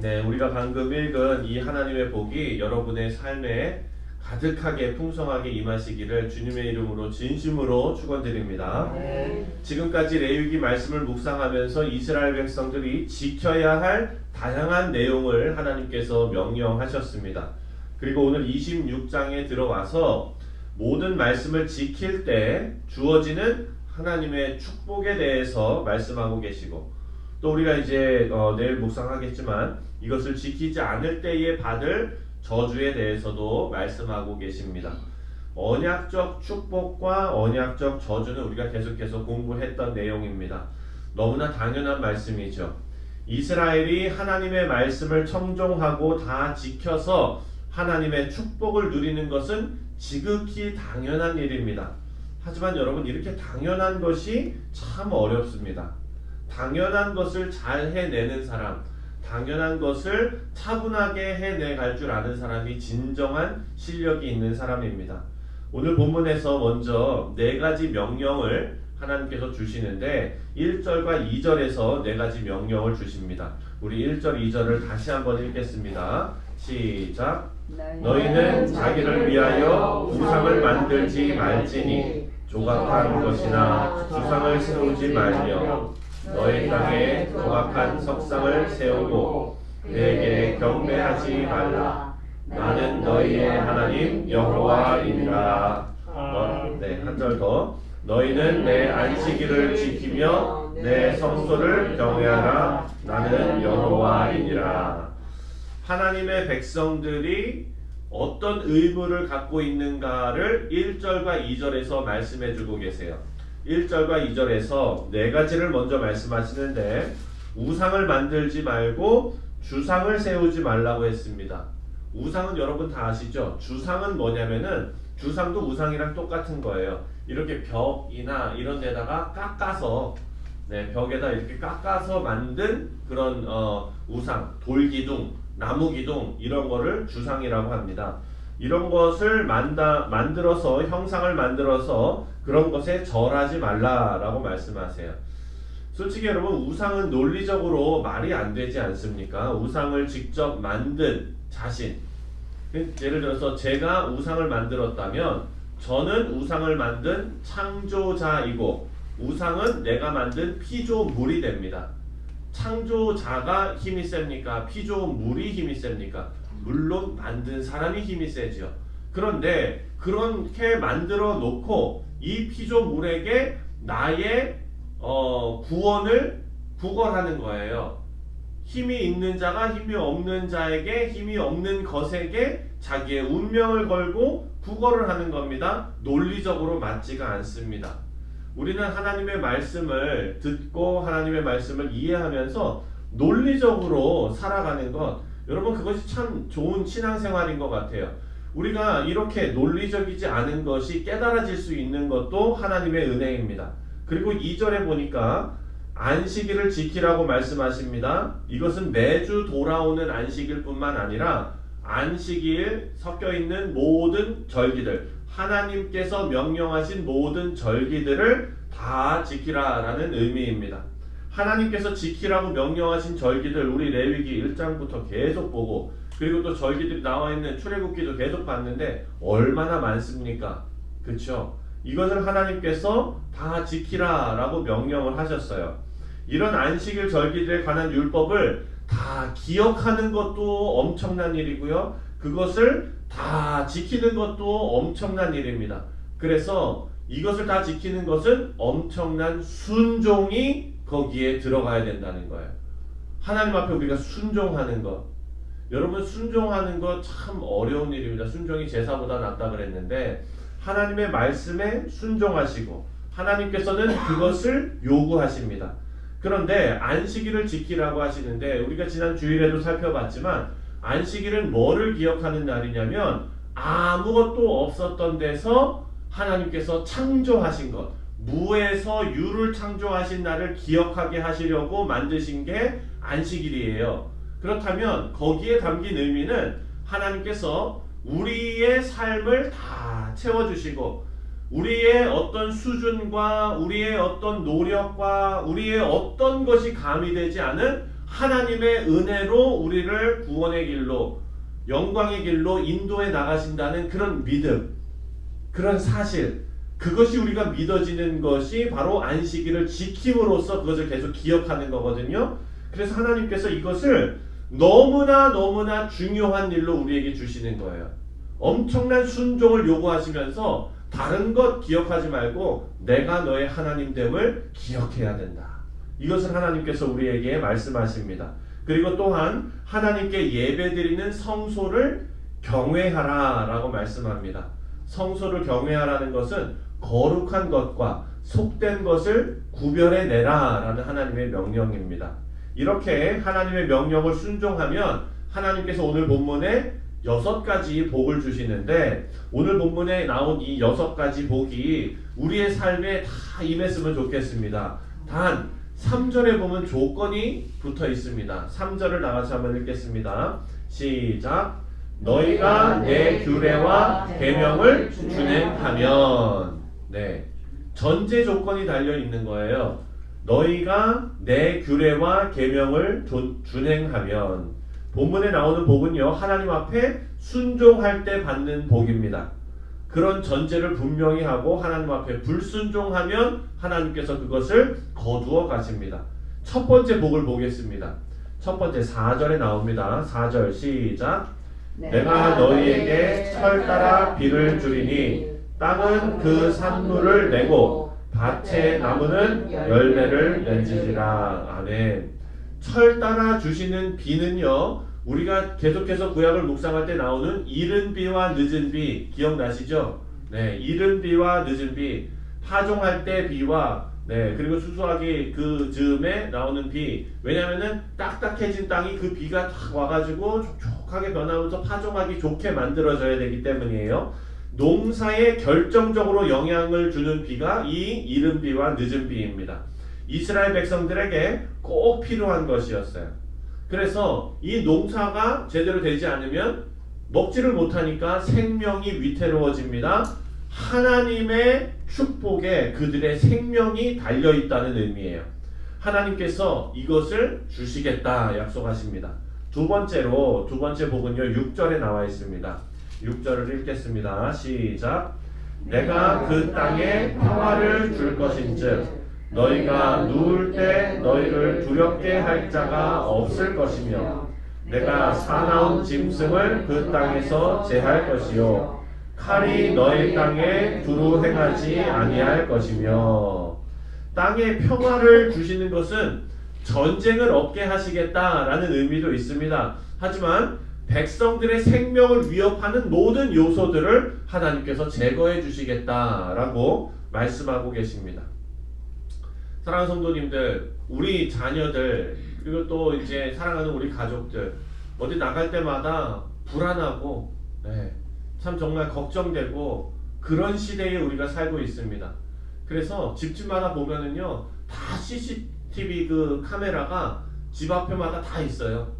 네, 우리가 방금 읽은 이 하나님의 복이 여러분의 삶에 가득하게 풍성하게 임하시기를 주님의 이름으로 진심으로 축원드립니다. 지금까지 레위기 말씀을 묵상하면서 이스라엘 백성들이 지켜야 할 다양한 내용을 하나님께서 명령하셨습니다. 그리고 오늘 26장에 들어와서 모든 말씀을 지킬 때 주어지는 하나님의 축복에 대해서 말씀하고 계시고, 또 우리가 이제 내일 묵상하겠지만 이것을 지키지 않을 때에 받을 저주에 대해서도 말씀하고 계십니다. 언약적 축복과 언약적 저주는 우리가 계속해서 공부했던 내용입니다. 너무나 당연한 말씀이죠. 이스라엘이 하나님의 말씀을 청종하고 다 지켜서 하나님의 축복을 누리는 것은 지극히 당연한 일입니다. 하지만 여러분, 이렇게 당연한 것이 참 어렵습니다. 당연한 것을 잘 해내는 사람, 당연한 것을 차분하게 해내갈 줄 아는 사람이 진정한 실력이 있는 사람입니다. 오늘 본문에서 먼저 4가지 명령을 하나님께서 주시는데 1절과 2절에서 4가지 명령을 주십니다. 우리 1절, 2절을 다시 한번 읽겠습니다. 시작. 너희는 자기를 위하여 우상을 만들지 말지니 조각한 것이나 주상을 세우지 말며 너희 땅에 조각한 석상을 세우고 내게 경배하지 말라. 나는 너희의 하나님 여호와이니라. 한 절 더. 너희는 내 안식일을 지키며 내 성소를 경외하라. 나는 여호와이니라. 하나님의 백성들이 어떤 의무를 갖고 있는가를 1절과 2절에서 말씀해주고 계세요. 1절과 2절에서 4가지를 먼저 말씀하시는데, 우상을 만들지 말고 주상을 세우지 말라고 했습니다. 우상은 여러분 다 아시죠? 주상은 뭐냐면은 주상도 우상이랑 똑같은 거예요. 이렇게 벽이나 이런 데다가 깎아서, 벽에다 이렇게 깎아서 만든 그런 우상, 돌기둥, 나무기둥, 이런 거를 주상이라고 합니다. 이런 것을 만들어서, 형상을 만들어서 그런 것에 절하지 말라라고 말씀하세요. 솔직히 여러분, 우상은 논리적으로 말이 안 되지 않습니까? 우상을 직접 만든 자신, 예를 들어서 제가 우상을 만들었다면 저는 우상을 만든 창조자이고 우상은 내가 만든 피조물이 됩니다. 창조자가 힘이 셉니까? 피조물이 힘이 셉니까? 물론 만든 사람이 힘이 세죠. 그런데 그렇게 만들어 놓고 이 피조물에게 나의 구원을 구걸하는 거예요. 힘이 있는 자가 힘이 없는 자에게, 힘이 없는 것에게 자기의 운명을 걸고 구걸을 하는 겁니다. 논리적으로 맞지가 않습니다. 우리는 하나님의 말씀을 듣고 하나님의 말씀을 이해하면서 논리적으로 살아가는 것, 여러분 그것이 참 좋은 신앙생활인 것 같아요. 우리가 이렇게 논리적이지 않은 것이 깨달아질 수 있는 것도 하나님의 은혜입니다. 그리고 2절에 보니까 안식일을 지키라고 말씀하십니다. 이것은 매주 돌아오는 안식일 뿐만 아니라 안식일 섞여 있는 모든 절기들, 하나님께서 명령하신 모든 절기들을 다 지키라라는 의미입니다. 하나님께서 지키라고 명령하신 절기들, 우리 레위기 1장부터 계속 보고, 그리고 또 절기들이 나와 있는 출애굽기도 계속 봤는데 얼마나 많습니까? 그렇죠? 이것을 하나님께서 다 지키라라고 명령을 하셨어요. 이런 안식일 절기들에 관한 율법을 다 기억하는 것도 엄청난 일이고요. 그것을 다 지키는 것도 엄청난 일입니다. 그래서 이것을 다 지키는 것은 엄청난 순종이 거기에 들어가야 된다는 거예요. 하나님 앞에 우리가 순종하는 것. 여러분, 순종하는 것 참 어려운 일입니다. 순종이 제사보다 낫다 그랬는데 하나님의 말씀에 순종하시고 하나님께서는 그것을 요구하십니다. 그런데 안식일을 지키라고 하시는데 우리가 지난 주일에도 살펴봤지만 안식일은 뭐를 기억하는 날이냐면 아무것도 없었던 데서 하나님께서 창조하신 것, 무에서 유를 창조하신 날을 기억하게 하시려고 만드신 게 안식일이에요. 그렇다면 거기에 담긴 의미는 하나님께서 우리의 삶을 다 채워주시고 우리의 어떤 수준과 우리의 어떤 노력과 우리의 어떤 것이 가미되지 않은 하나님의 은혜로 우리를 구원의 길로, 영광의 길로 인도해 나가신다는 그런 믿음, 그런 사실, 그것이 우리가 믿어지는 것이 바로 안식일을 지킴으로써 그것을 계속 기억하는 거거든요. 그래서 하나님께서 이것을 너무나 중요한 일로 우리에게 주시는 거예요. 엄청난 순종을 요구하시면서 다른 것 기억하지 말고 내가 너의 하나님됨을 기억해야 된다. 이것을 하나님께서 우리에게 말씀하십니다. 그리고 또한 하나님께 예배드리는 성소를 경외하라 라고 말씀합니다. 성소를 경외하라는 것은 거룩한 것과 속된 것을 구별해내라 라는 하나님의 명령입니다. 이렇게 하나님의 명령을 순종하면 하나님께서 오늘 본문에 6가지 복을 주시는데, 오늘 본문에 나온 이 6가지 복이 우리의 삶에 다 임했으면 좋겠습니다. 단 3절에 보면 조건이 붙어 있습니다. 3절을 나가서 한번 읽겠습니다. 시작. 너희가 내 규례와 계명을 준행하면. 네, 전제 조건이 달려 있는 거예요. 너희가 내 규례와 계명을 준행하면. 본문에 나오는 복은요, 하나님 앞에 순종할 때 받는 복입니다. 그런 전제를 분명히 하고 하나님 앞에 불순종하면 하나님께서 그것을 거두어 가십니다. 첫 번째 복을 보겠습니다. 첫 번째 4절에 나옵니다. 4절 시작. 내가 너희에게 철 따라 비를 주리니 땅은 그 산물을 내고 밭의 나무는 열매를 맺으리라. 아멘. 철 따라 주시는 비는요, 우리가 계속해서 구약을 묵상할 때 나오는 이른 비와 늦은 비 기억나시죠? 네, 이른 비와 늦은 비, 파종할 때 비와 그리고 수수하기 그 즈음에 나오는 비. 왜냐면은 딱딱해진 땅이 그 비가 탁 와가지고 촉촉하게 변하면서 파종하기 좋게 만들어져야 되기 때문이에요. 농사에 결정적으로 영향을 주는 비가 이 이른 비와 늦은 비입니다. 이스라엘 백성들에게 꼭 필요한 것이었어요. 그래서 이 농사가 제대로 되지 않으면 먹지를 못하니까 생명이 위태로워집니다. 하나님의 축복에 그들의 생명이 달려있다는 의미예요. 하나님께서 이것을 주시겠다 약속하십니다. 두 번째 복은요, 6절에 나와 있습니다. 6절을 읽겠습니다. 시작. 내가 그 땅에 평화를 줄 것인즉 너희가 누울 때 너희를 두렵게 할 자가 없을 것이며 내가 사나운 짐승을 그 땅에서 제할 것이요 칼이 너희 땅에 두루 행하지 아니할 것이며. 땅에 평화를 주시는 것은 전쟁을 없게 하시겠다라는 의미도 있습니다. 하지만 백성들의 생명을 위협하는 모든 요소들을 하나님께서 제거해 주시겠다라고 말씀하고 계십니다. 사랑하는 성도님들, 우리 자녀들, 그리고 또 이제 사랑하는 우리 가족들, 어디 나갈 때마다 불안하고 참 정말 걱정되고 그런 시대에 우리가 살고 있습니다. 그래서 집집마다 보면은요, 다 CCTV 그 카메라가 집 앞에마다 다 있어요.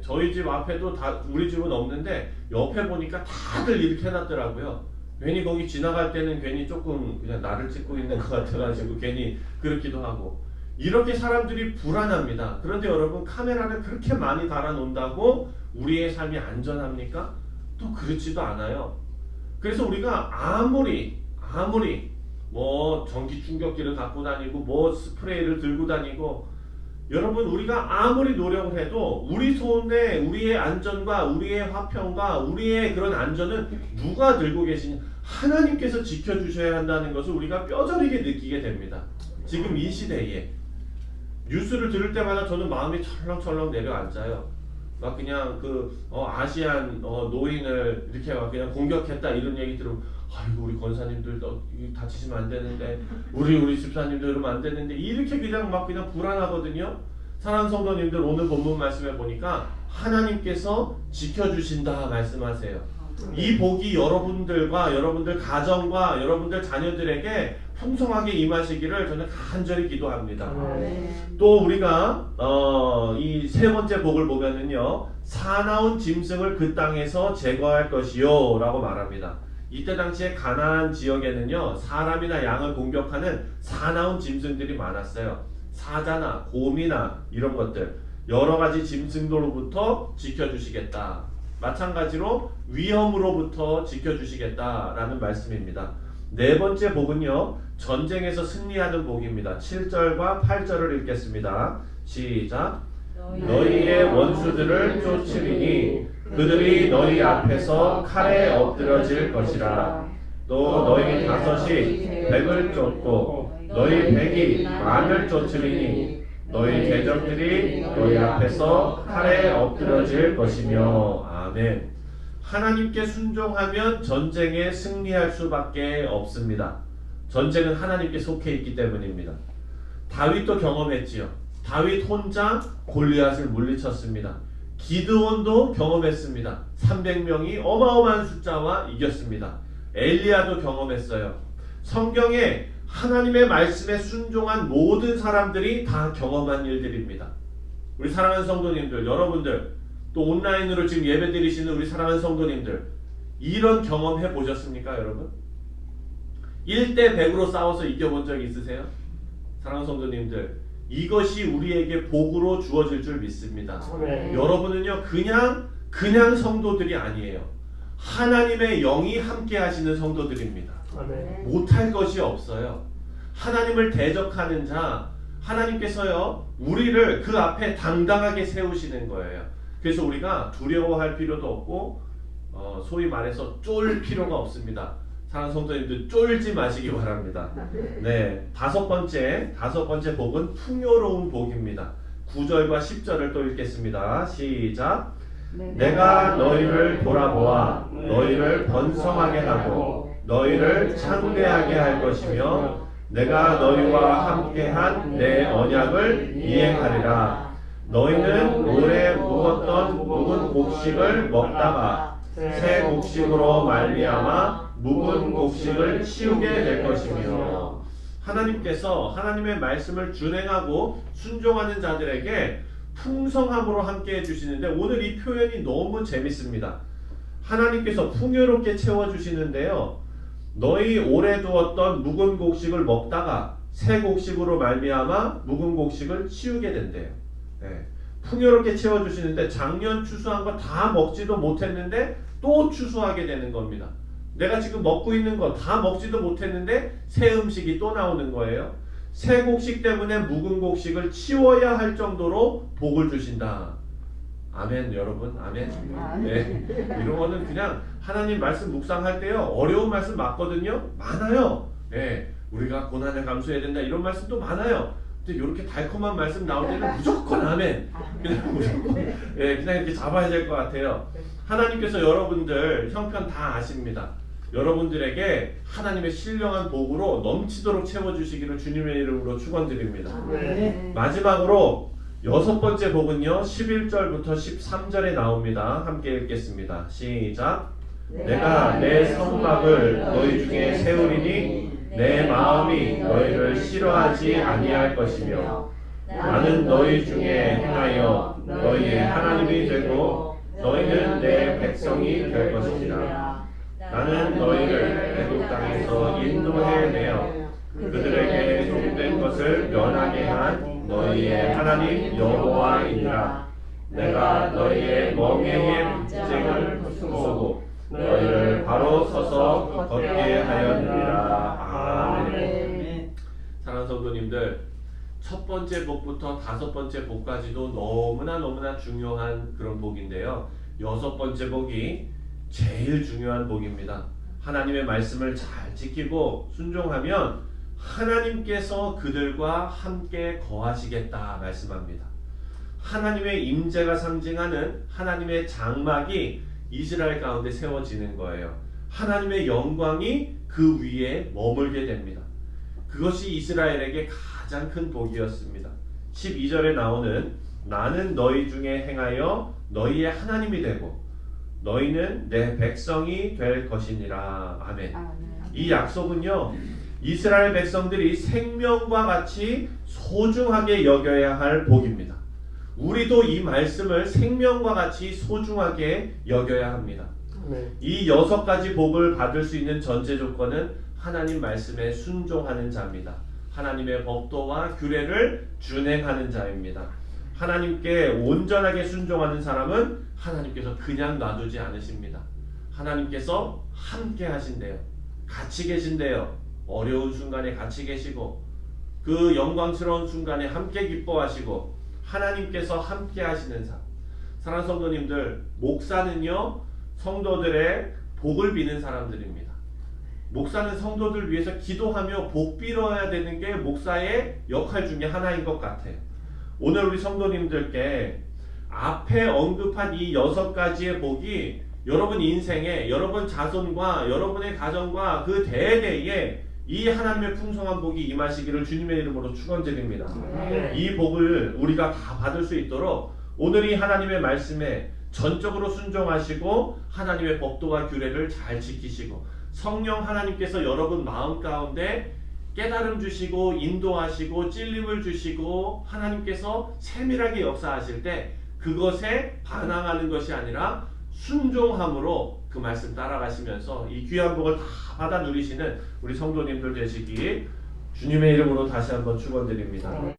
저희 집 앞에도 다, 우리 집은 없는데 옆에 보니까 다들 이렇게 해놨더라고요. 괜히 거기 지나갈 때는 괜히 조금 그냥 나를 찍고 있는 것 같아가지고 괜히 그렇기도 하고. 이렇게 사람들이 불안합니다. 그런데 여러분, 카메라를 그렇게 많이 달아놓는다고 우리의 삶이 안전합니까? 또 그렇지도 않아요. 그래서 우리가 아무리 뭐 전기 충격기를 갖고 다니고 뭐 스프레이를 들고 다니고, 여러분, 우리가 아무리 노력을 해도 우리 손에 우리의 안전과 우리의 화평과 우리의 그런 안전은 누가 들고 계시냐? 하나님께서 지켜주셔야 한다는 것을 우리가 뼈저리게 느끼게 됩니다. 지금 이 시대에 뉴스를 들을 때마다 저는 마음이 철렁철렁 내려앉아요. 막 그냥 아시안 노인을 이렇게 막 그냥 공격했다 이런 얘기 들으면, 아이고 우리 권사님들 다치시면 안 되는데, 우리 집사님들 그러면 안 되는데, 이렇게 그냥 막 그냥 불안하거든요. 사랑하는 성도님들, 오늘 본문 말씀에 보니까 하나님께서 지켜주신다 말씀하세요. 이 복이 여러분들과 여러분들 가정과 여러분들 자녀들에게 풍성하게 임하시기를 저는 간절히 기도합니다. 또 우리가 이 세 번째 복을 보면은요, 사나운 짐승을 그 땅에서 제거할 것이요 라고 말합니다. 이때 당시에 가나안 지역에는요, 사람이나 양을 공격하는 사나운 짐승들이 많았어요. 사자나 곰이나 이런 것들. 여러 가지 짐승들로부터 지켜주시겠다. 마찬가지로 위험으로부터 지켜주시겠다라는 말씀입니다. 네 번째 복은요, 전쟁에서 승리하는 복입니다. 7절과 8절을 읽겠습니다. 시작. 너희의 원수들을 쫓으리니 그들이 너희 앞에서 칼에 엎드러질 것이라. 또 너희 다섯이 백을 쫓고 너희 백이 만을 쫓으리니 너희 대적들이 너희 앞에서 칼에 엎드러질 것이며. 아멘. 하나님께 순종하면 전쟁에 승리할 수밖에 없습니다. 전쟁은 하나님께 속해 있기 때문입니다. 다윗도 경험했지요. 다윗 혼자 골리앗을 물리쳤습니다. 기드온도 경험했습니다. 300명이 어마어마한 숫자와 이겼습니다. 엘리야도 경험했어요. 성경에 하나님의 말씀에 순종한 모든 사람들이 다 경험한 일들입니다. 우리 사랑하는 성도님들, 여러분들, 또 온라인으로 지금 예배드리시는 우리 사랑하는 성도님들, 이런 경험 해보셨습니까, 여러분? 1대 100으로 싸워서 이겨본 적 있으세요? 사랑하는 성도님들, 이것이 우리에게 복으로 주어질 줄 믿습니다. 여러분은요, 그냥 성도들이 아니에요. 하나님의 영이 함께 하시는 성도들입니다. 못할 것이 없어요. 하나님을 대적하는 자, 하나님께서요, 우리를 그 앞에 당당하게 세우시는 거예요. 그래서 우리가 두려워할 필요도 없고, 소위 말해서 쫄 필요가 없습니다. 사랑하는 성도님들, 쫄지 마시기 바랍니다. 네, 다섯 번째 복은 풍요로운 복입니다. 9절과 10절을 또 읽겠습니다. 시작. 내가 너희를 돌아보아 너희를 번성하게 하고 너희를 창대하게 할 것이며 내가 너희와 함께한 내 언약을 이행하리라. 너희는 오래 묵었던 묵은 곡식을 먹다가 새 곡식으로 말미암아 묵은 곡식을 치우게 될 것이며. 하나님께서 하나님의 말씀을 준행하고 순종하는 자들에게 풍성함으로 함께 해주시는데, 오늘 이 표현이 너무 재밌습니다. 하나님께서 풍요롭게 채워주시는데요, 너희 오래 두었던 묵은 곡식을 먹다가 새 곡식으로 말미암아 묵은 곡식을 치우게 된대요. 네. 풍요롭게 채워주시는데 작년 추수한 거 다 먹지도 못했는데 또 추수하게 되는 겁니다. 내가 지금 먹고 있는 거 다 먹지도 못했는데 새 음식이 또 나오는 거예요. 새 곡식 때문에 묵은 곡식을 치워야 할 정도로 복을 주신다. 아멘, 여러분. 아멘. 네. 이런 거는 그냥 하나님 말씀 묵상할 때요, 어려운 말씀 맞거든요. 많아요. 네. 우리가 고난을 감수해야 된다, 이런 말씀도 많아요. 근데 이렇게 달콤한 말씀 나올 때는 무조건 아멘. 그냥 무조건, 네, 그냥 이렇게 잡아야 될 것 같아요. 하나님께서 여러분들 형편 다 아십니다. 여러분들에게 하나님의 신령한 복으로 넘치도록 채워주시기를 주님의 이름으로 축원드립니다. 마지막으로 여섯 번째 복은요, 11절부터 13절에 나옵니다. 함께 읽겠습니다. 시작. 내가 내 성막을 너희 중에 세우리니 내 마음이 너희를 싫어하지 아니할 것이며 나는 너희 중에 행하여 너희의 하나님이 되고 너희는 내 백성이 될 것이니라. 나는 너희를 애굽 땅에서 인도해내어 그들에게 종된 것을 면하게 한 너희의 하나님 여호와이니라. 내가 너희의 멍에의 빚쟁을 부수고 너희를 바로 서서 걷게 하였느니라. 아멘. 사랑하는 성도님들, 첫 번째 복부터 다섯 번째 복까지도 너무나 중요한 그런 복인데요, 여섯 번째 복이 제일 중요한 복입니다. 하나님의 말씀을 잘 지키고 순종하면 하나님께서 그들과 함께 거하시겠다 말씀합니다. 하나님의 임재가 상징하는 하나님의 장막이 이스라엘 가운데 세워지는 거예요. 하나님의 영광이 그 위에 머물게 됩니다. 그것이 이스라엘에게 가장 큰 복이었습니다. 12절에 나오는 나는 너희 중에 행하여 너희의 하나님이 되고 너희는 내 백성이 될 것이니라. 아멘. 이 약속은요, 이스라엘 백성들이 생명과 같이 소중하게 여겨야 할 복입니다. 우리도 이 말씀을 생명과 같이 소중하게 여겨야 합니다. 이 여섯 가지 복을 받을 수 있는 전제 조건은 하나님 말씀에 순종하는 자입니다. 하나님의 법도와 규례를 준행하는 자입니다. 하나님께 온전하게 순종하는 사람은 하나님께서 그냥 놔두지 않으십니다. 하나님께서 함께 하신대요. 같이 계신대요. 어려운 순간에 같이 계시고 그 영광스러운 순간에 함께 기뻐하시고 하나님께서 함께 하시는 삶. 사랑하는 성도님들, 목사는요 성도들의 복을 비는 사람들입니다. 목사는 성도들 위해서 기도하며 복 빌어야 되는 게 목사의 역할 중에 하나인 것 같아요. 오늘 우리 성도님들께 앞에 언급한 이 6가지의 복이 여러분 인생에, 여러분 자손과 여러분의 가정과 그 대대에 이 하나님의 풍성한 복이 임하시기를 주님의 이름으로 축원드립니다. 이 복을 우리가 다 받을 수 있도록 오늘 이 하나님의 말씀에 전적으로 순종하시고 하나님의 법도와 규례를 잘 지키시고 성령 하나님께서 여러분 마음 가운데 깨달음 주시고 인도하시고 찔림을 주시고 하나님께서 세밀하게 역사하실 때 그것에 반항하는 것이 아니라 순종함으로 그 말씀 따라가시면서 이 귀한 복을 다 받아 누리시는 우리 성도님들 되시기 주님의 이름으로 다시 한번 축원드립니다.